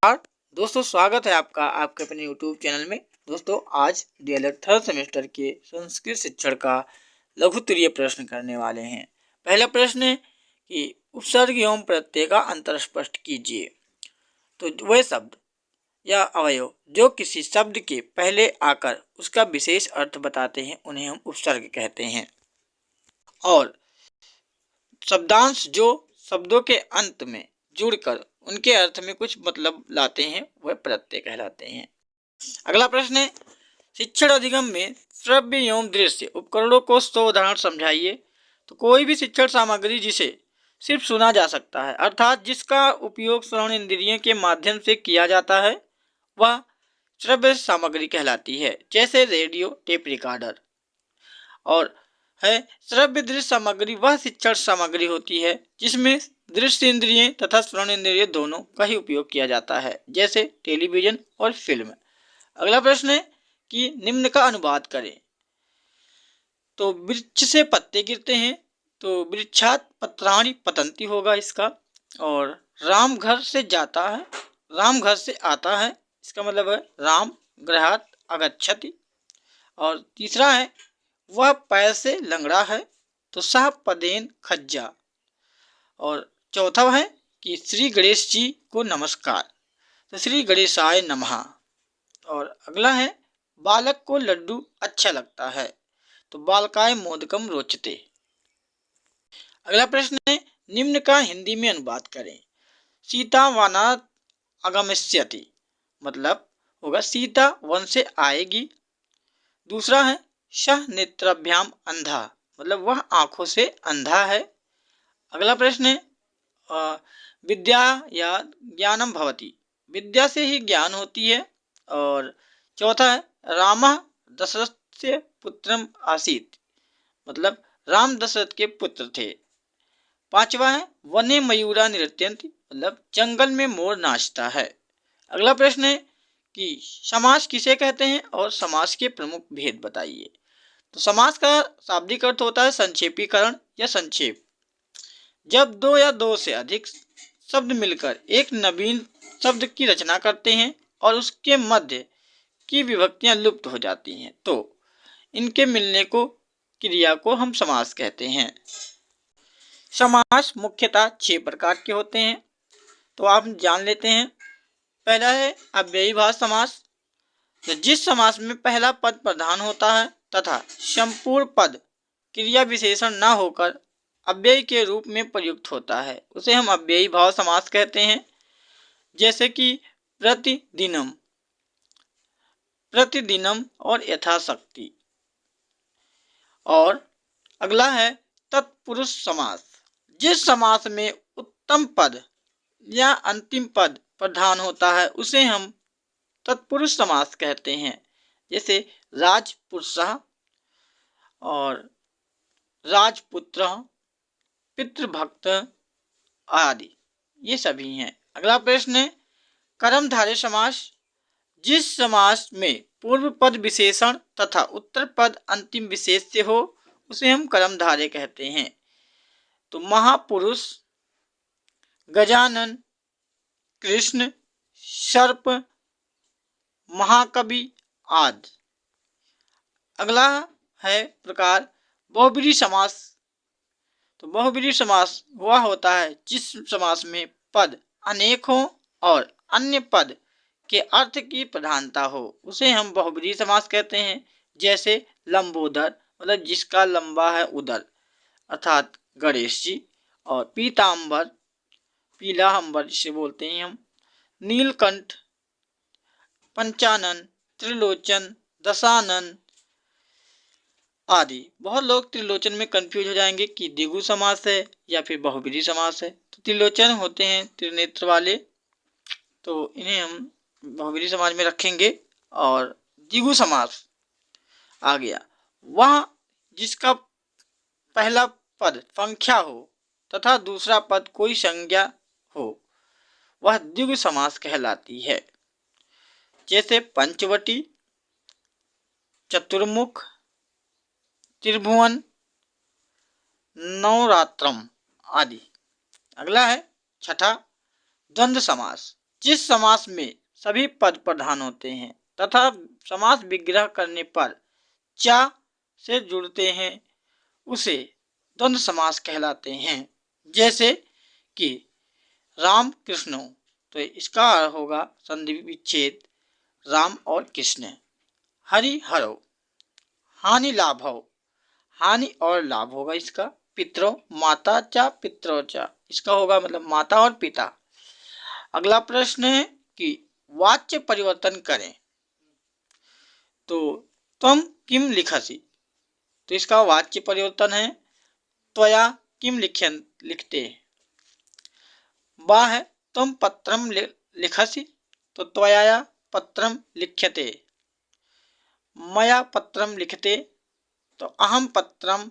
नमस्कार दोस्तों, स्वागत है आपका आपके अपने यूट्यूब चैनल में। दोस्तों, आज डीएलएड थर्ड सेमेस्टर के संस्कृत शिक्षण का लघुत्तरीय प्रश्न करने वाले हैं। पहला प्रश्न है कि उपसर्ग एवं प्रत्यय का अंतर स्पष्ट कीजिए। तो वह शब्द या अवयव जो किसी शब्द के पहले आकर उसका विशेष अर्थ बताते हैं उन्हें हम उपसर्ग कहते हैं, और शब्दांश जो शब्दों के अंत में जुड़कर उनके अर्थ में कुछ मतलब लाते हैं वह प्रत्यय कहलाते हैं। अगला प्रश्न है, शिक्षण अधिगम में श्रव्य एवं दृश्य उपकरणों को 100 उदाहरण समझाइए। तो कोई भी शिक्षण सामग्री जिसे सिर्फ सुना जा सकता है, अर्थात जिसका उपयोग श्रवण इंद्रियों के माध्यम से किया जाता है, वह श्रव्य सामग्री कहलाती है, जैसे रेडियो, टेप रिकॉर्डर। और है श्रव्य दृश्य सामग्री वह शिक्षण सामग्री होती है जिसमें दृश्य इंद्रिय तथा श्रवण इंद्रिय दोनों का ही उपयोग किया जाता है, जैसे टेलीविजन और फिल्म। अगला प्रश्न है कि निम्न का अनुवाद करें। तो वृक्ष से पत्ते गिरते हैं, तो वृक्षात पत्राणि पतंती होगा इसका। और राम घर से जाता है, राम घर से आता है, इसका मतलब है राम गृहात आगच्छति। और तीसरा है वह पैर से लंगड़ा है, तो सह पदेन खज्जा। और चौथा है कि श्री गणेश जी को नमस्कार, तो श्री गणेशाय नमः। और अगला है बालक को लड्डू अच्छा लगता है, तो बालकाय मोदकम रोचते। अगला प्रश्न है, निम्न का हिंदी में अनुवाद करें। सीता वनात् आगमिष्यति, मतलब होगा सीता वन से आएगी। दूसरा है सह नेत्राभ्याम अंधा, मतलब वह आंखों से अंधा है। अगला प्रश्न है विद्या या ज्ञानम भवति, विद्या से ही ज्ञान होती है। और चौथा है रामः दशरथस्य पुत्रम आसीत्, मतलब राम दशरथ के पुत्र थे। पांचवा है वने मयूरा नृत्यन्ति, मतलब जंगल में मोर नाचता है। अगला प्रश्न है कि समास किसे कहते हैं और समास के प्रमुख भेद बताइए। तो समास का शाब्दिक अर्थ होता है संक्षेपीकरण या संक्षेप। जब दो या दो से अधिक शब्द मिलकर एक नवीन शब्द की रचना करते हैं और उसके मध्य की विभक्तियां लुप्त हो जाती हैं, तो इनके मिलने को क्रिया को हम समास कहते हैं। समास मुख्यतः 6 प्रकार के होते हैं, तो आप जान लेते हैं। पहला है अव्ययीभाव समास, तो जिस समास में पहला पद प्रधान होता है तथा संपूर्ण पद क्रिया विशेषण न होकर अव्यय के रूप में प्रयुक्त होता है, उसे हम अव्ययी भाव समास कहते हैं, जैसे कि प्रतिदिनम, प्रतिदिनम और यथाशक्ति। और अगला है तत्पुरुष समास, जिस समास में उत्तम पद या अंतिम पद प्रधान होता है उसे हम तत्पुरुष समास कहते हैं, जैसे राजपुरुषः और राजपुत्र, पितृभक्त आदि, ये सभी हैं। अगला प्रश्न है कर्मधारय समास, जिस समास में पूर्व पद विशेषण तथा उत्तर पद अंतिम विशेष से हो उसे हम कर्मधारय कहते हैं। तो महापुरुष, गजानन, कृष्ण, सर्प, महाकवि आदि। अगला है प्रकार बहुब्रीहि समास, तो बहुब्रीहि समास वह होता है जिस समास में पद अनेक हो और अन्य पद के अर्थ की प्रधानता हो, उसे हम बहुब्रीहि समास कहते हैं, जैसे लंबोदर, मतलब जिसका लंबा है उदर, अर्थात गणेश जी। और पीताम्बर, पीला अंबर जिसे बोलते हैं हम, नीलकंठ, पंचानन, त्रिलोचन, दशानन आदि। बहुत लोग त्रिलोचन में कंफ्यूज हो जाएंगे कि द्विगु समास है या फिर बहुब्रीहि समास है। तो त्रिलोचन होते हैं त्रिनेत्र वाले, तो इन्हें हम बहुब्रीहि समास में रखेंगे। और द्विगु समास आ गया वह जिसका पहला पद संख्या हो तथा दूसरा पद कोई संज्ञा हो, वह द्विगु समास कहलाती है, जैसे पंचवटी, चतुर्मुख, त्रिभुवन, नवरात्रम आदि। अगला है छठा द्वंद्व समास, जिस समास में सभी पद प्रधान होते हैं तथा समास विग्रह करने पर चा से जुड़ते हैं उसे द्वंद्व समास कहलाते हैं। जैसे कि राम कृष्ण, तो इसका होगा संधि विच्छेद राम और कृष्ण। हरि हरो, हानि लाभव, हानि और लाभ होगा इसका। पितरो, माता चा पितरो चा, इसका होगा मतलब माता और पिता। अगला प्रश्न है कि वाच्य परिवर्तन करें, तो त्वम किम लिखसि, तो इसका वाच्य परिवर्तन है त्वया किम लिखते। बा है त्वम पत्रम लिखसि, तो त्वया पत्रम लिख्यते। मया पत्रम लिखते, तो अहम पत्रम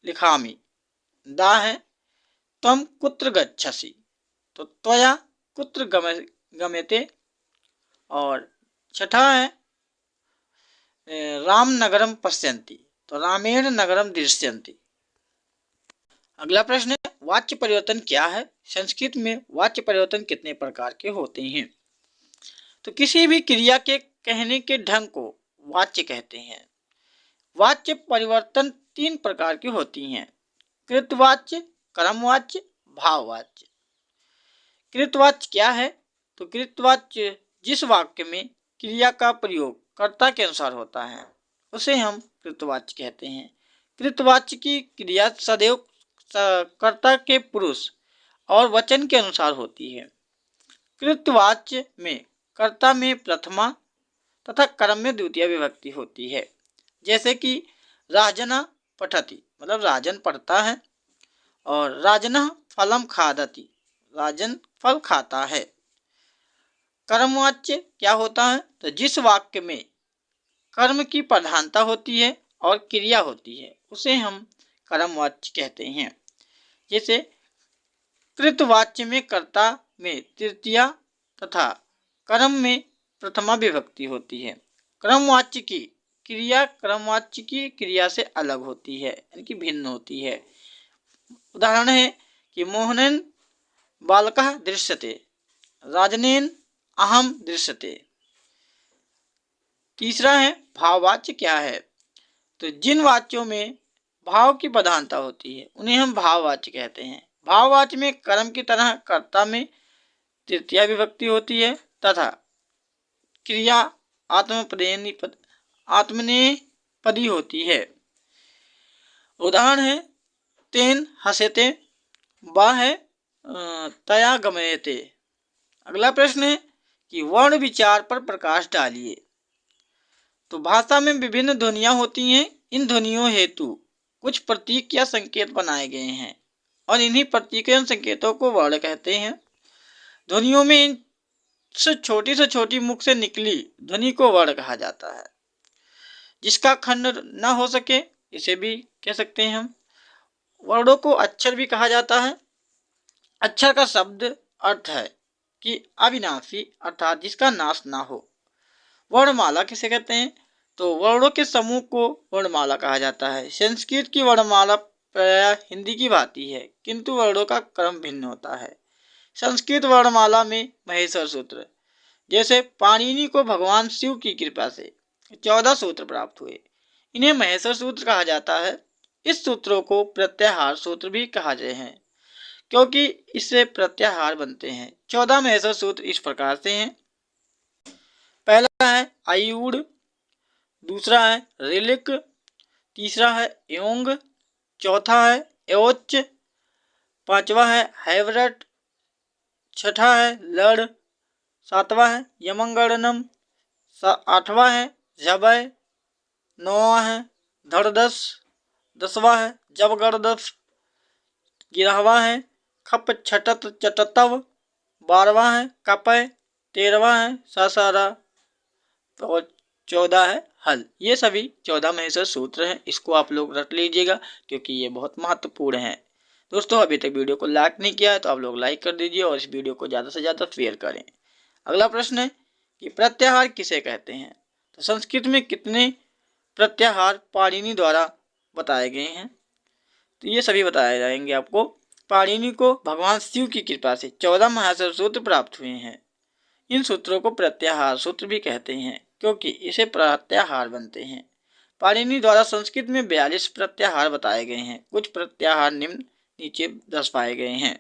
लिखामि। दा है त्वम कुत्र गच्छसि, तो त्वया कुत्र गम्यते। और छठा है राम नगरम पश्यन्ति, तो रामेण नगरम दृश्यन्ति। अगला प्रश्न है वाच्य परिवर्तन क्या है। संस्कृत में वाच्य परिवर्तन कितने प्रकार के होते हैं। तो किसी भी क्रिया के कहने के ढंग को वाच्य कहते हैं। वाच्य परिवर्तन तीन प्रकार की होती हैं, कृतवाच्य, कर्मवाच्य, भाववाच्य। कृतवाच्य क्या है, तो कृतवाच्य जिस वाक्य में क्रिया का प्रयोग कर्ता के अनुसार होता है उसे हम कृतवाच्य कहते हैं। कृतवाच्य की क्रिया सदैव कर्ता के पुरुष और वचन के अनुसार होती है। कृतवाच्य में कर्ता में प्रथमा तथा कर्म में द्वितीय विभक्ति होती है। जैसे कि राजना पठति, मतलब राजन पढ़ता है, और राजनः फलम खादति, राजन फल खाता है। कर्मवाच्य क्या होता है, तो जिस वाक्य में कर्म की प्रधानता होती है और क्रिया होती है उसे हम कर्मवाच्य कहते हैं। जैसे कृतवाच्य में कर्ता में तृतीया तथा कर्म में प्रथमा विभक्ति होती है। क्रमवाच्य की क्रिया क्रमवाच्य की क्रिया से अलग होती है, यानी कि भिन्न होती है। उदाहरण है कि मोहनेन बालकः दृश्यते, राजनेन अहम दृश्यते। तीसरा है भाववाच्य क्या है, तो जिन वाच्यों में भाव की प्रधानता होती है उन्हें हम भाववाच्य कहते हैं। भाववाच्य में कर्म की तरह कर्ता में तृतीया विभक्ति होती है तथा क्रिया आत्मनेपदी होती है। उदाहरण है तेन हसते, बा है तया गमयते। अगला प्रश्न है कि वर्ण विचार पर प्रकाश डालिए। तो भाषा में विभिन्न ध्वनियाँ होती हैं। इन ध्वनियों हेतु कुछ प्रतीक या संकेत बनाए गए हैं और इन्हीं प्रतीक एवं संकेतों को वर्ण कहते हैं। ध्वनियों में इन से छोटी मुख से निकली ध्वनि को वर्ण कहा जाता है। जिसका खंड न हो सके इसे भी कह सकते हैं हम। वर्णों को अक्षर भी कहा जाता है। अक्षर का शब्द अर्थ है कि अविनाशी, अर्थात जिसका नाश ना हो। वर्णमाला किसे कहते हैं, तो वर्णों के समूह को वर्णमाला कहा जाता है। संस्कृत की वर्णमाला प्रायः हिंदी की भांति है, किंतु वर्णों का क्रम भिन्न होता है। संस्कृत वर्णमाला में महेश्वर सूत्र, जैसे पाणिनि को भगवान शिव की कृपा से 14 सूत्र प्राप्त हुए, इन्हें महेश्वर सूत्र कहा जाता है। इस सूत्रों को प्रत्याहार सूत्र भी कहा जाते हैं क्योंकि इससे प्रत्याहार बनते हैं। 14 महेश्वर सूत्र इस प्रकार से हैं। पहला है आयुड़, दूसरा है रिलिक, तीसरा है योंग, चौथा है एवोच, पांचवा है हैवरट, छठा है लड़, सातवां है यमंगड़नम, आठवां है झबय, नौवां है धड़दस, दसवां है जबगरदस, 11वां है खप छटत चटतव, 12वां है कपय, 13वां है सासारा और 14 है हल। ये सभी 14 महेश्वर सूत्र हैं। इसको आप लोग रट लीजिएगा क्योंकि ये बहुत महत्वपूर्ण है। दोस्तों अभी तक वीडियो को लाइक नहीं किया है तो आप लोग लाइक कर दीजिए और इस वीडियो को ज़्यादा से ज़्यादा शेयर करें। अगला प्रश्न है कि प्रत्याहार किसे कहते हैं। तो संस्कृत में कितने प्रत्याहार पाणिनि द्वारा बताए गए हैं, तो ये सभी बताए जाएंगे आपको। पाणिनि को भगवान शिव की कृपा से 14 महेश्वर सूत्र प्राप्त हुए हैं। इन सूत्रों को प्रत्याहार सूत्र भी कहते हैं क्योंकि इसे प्रत्याहार बनते हैं। पाणिनि द्वारा संस्कृत में 42 प्रत्याहार बताए गए हैं। कुछ प्रत्याहार निम्न नीचे दर्शाए गए हैं।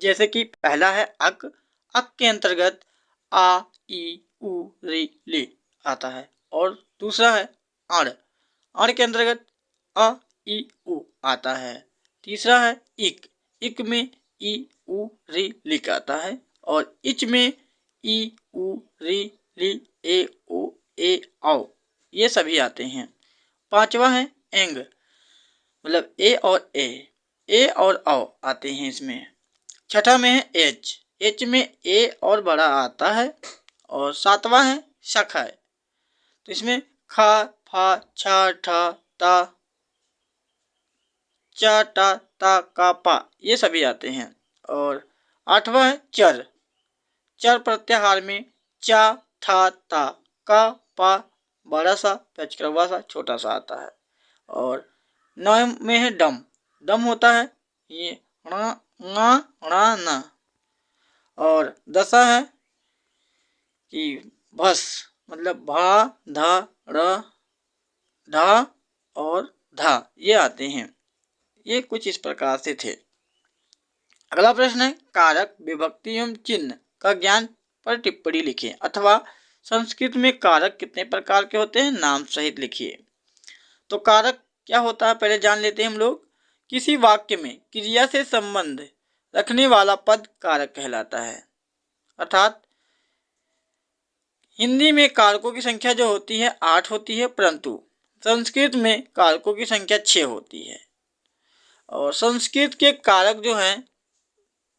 जैसे कि पहला है अक। अक के अंतर्गत आ, ई, उ, री, ली आता है। और दूसरा है अण। अण के अंतर्गत अ, ई, उ आता है। तीसरा है इक। इक में ई, उ, री, लिक आता है। और इच में ई, उ, री, ली, ए, ओ, ए, औ ये सभी आते हैं। पांचवा है एंग, मतलब ए और औ आते हैं इसमें। छठा में है एच। एच में ए और बड़ा आता है। और सातवां है शख है, तो इसमें खा, फा, छा, ठा, ता, चा, टा, ता, का, पा ये सभी आते हैं। और आठवां है चर। चर प्रत्याहार में चा, ठा, ता, का, पा बड़ा सा, पेचकरवा सा, छोटा सा आता है। और 9 में है डम। डम होता है ये णा, ङा, णा, ना। और 10 है कि भस, मतलब भा, धा, ड़, ढा और धा ये आते हैं। ये कुछ इस प्रकार से थे। अगला प्रश्न है कारक, विभक्ति एवं चिन्ह का ज्ञान पर टिप्पणी लिखिए, अथवा संस्कृत में कारक कितने प्रकार के होते हैं नाम सहित लिखिए। तो कारक क्या होता है पहले जान लेते हैं हम लोग। किसी वाक्य में क्रिया से संबंध रखने वाला पद कारक कहलाता है। अर्थात हिंदी में कारकों की संख्या जो होती है 8 होती है, परंतु संस्कृत में कारकों की संख्या 6 होती है। और संस्कृत के कारक जो हैं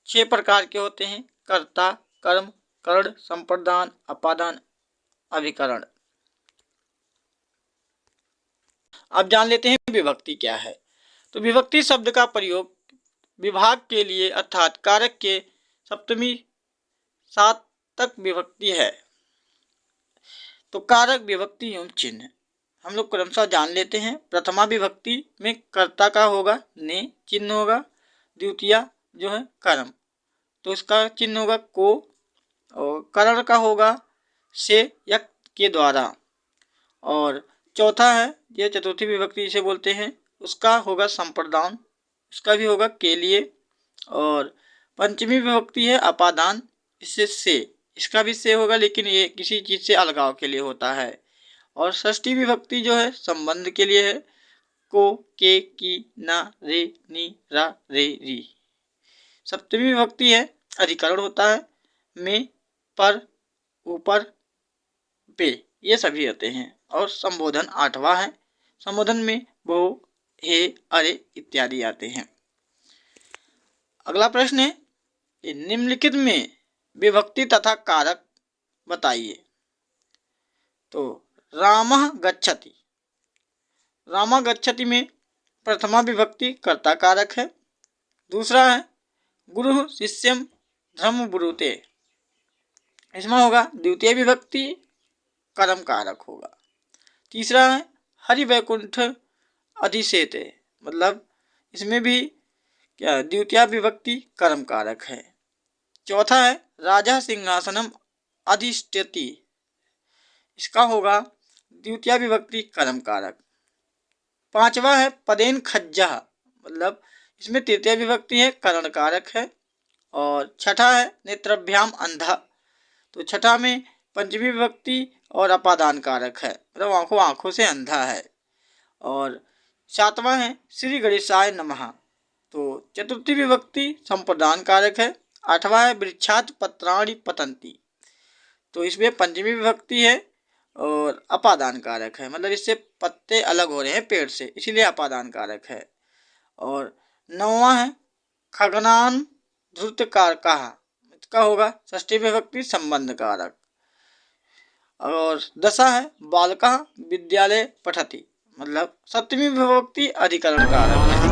6 प्रकार के होते हैं। कर्ता, कर्म, कर्ण, संप्रदान, अपादान, अभिकरण। अब जान लेते हैं विभक्ति क्या है। तो विभक्ति शब्द का प्रयोग विभाग के लिए अर्थात कारक के सप्तमी सातक विभक्ति है। तो कारक, विभक्ति एवं चिन्ह हम लोग क्रमशः जान लेते हैं। प्रथमा विभक्ति में कर्ता का होगा ने, चिन्ह होगा। द्वितीया जो है कर्म, तो इसका चिन्ह होगा को। और करण का होगा से या के द्वारा। और चौथा है यह चतुर्थी विभक्ति जिसे बोलते हैं, उसका होगा संप्रदान, इसका भी होगा के लिए। और पंचमी विभक्ति है अपादान, इससे से, इसका भी से होगा लेकिन ये किसी चीज़ से अलगाव के लिए होता है। और षष्ठी विभक्ति जो है संबंध के लिए है, को, के, की, ना, रे, नी, रा, रे, री। सप्तमी विभक्ति है अधिकरण होता है, में, पर, ऊपर, पे ये सभी होते हैं। और संबोधन 8वां है। संबोधन में वो, हे, अरे इत्यादि आते हैं। अगला प्रश्न है कि निम्नलिखित में विभक्ति तथा कारक बताइए। तो रामः गच्छति, रामा गच्छति में प्रथमा विभक्ति कर्ता कारक है। दूसरा है गुरु शिष्यम धर्म ब्रूते, इसमें होगा द्वितीय विभक्ति कर्म कारक होगा। तीसरा है हरि वैकुंठ अधिशेते, मतलब इसमें भी क्या द्वितीय विभक्ति कर्म कारक है। चौथा है राजा सिंहासनम अधिष्ठति, इसका होगा द्वितीय विभक्ति कर्म कारक। पांचवा है पदेन खज्जा, मतलब इसमें तृतीय विभक्ति है करण कारक है। और छठा है नेत्रभ्याम अंधा, तो छठा में पंचमी विभक्ति और अपादान कारक है, मतलब आंखों से अंधा है। और सातवां है श्री गणेशाय नमः, तो चतुर्थी विभक्ति संप्रदान कारक है। आठवां है वृक्षात पत्राणि पतंती, तो इसमें पंचमी विभक्ति है और अपादान कारक है, मतलब इससे पत्ते अलग हो रहे हैं पेड़ से, इसीलिए अपादान कारक है। और नौवां है खगनान धृतकारकः, इसका होगा षष्ठी विभक्ति संबंध कारक। और दशा है बालकः विद्यालय पठति, मतलब सप्तमी विभक्ति अधिकरण कारक है।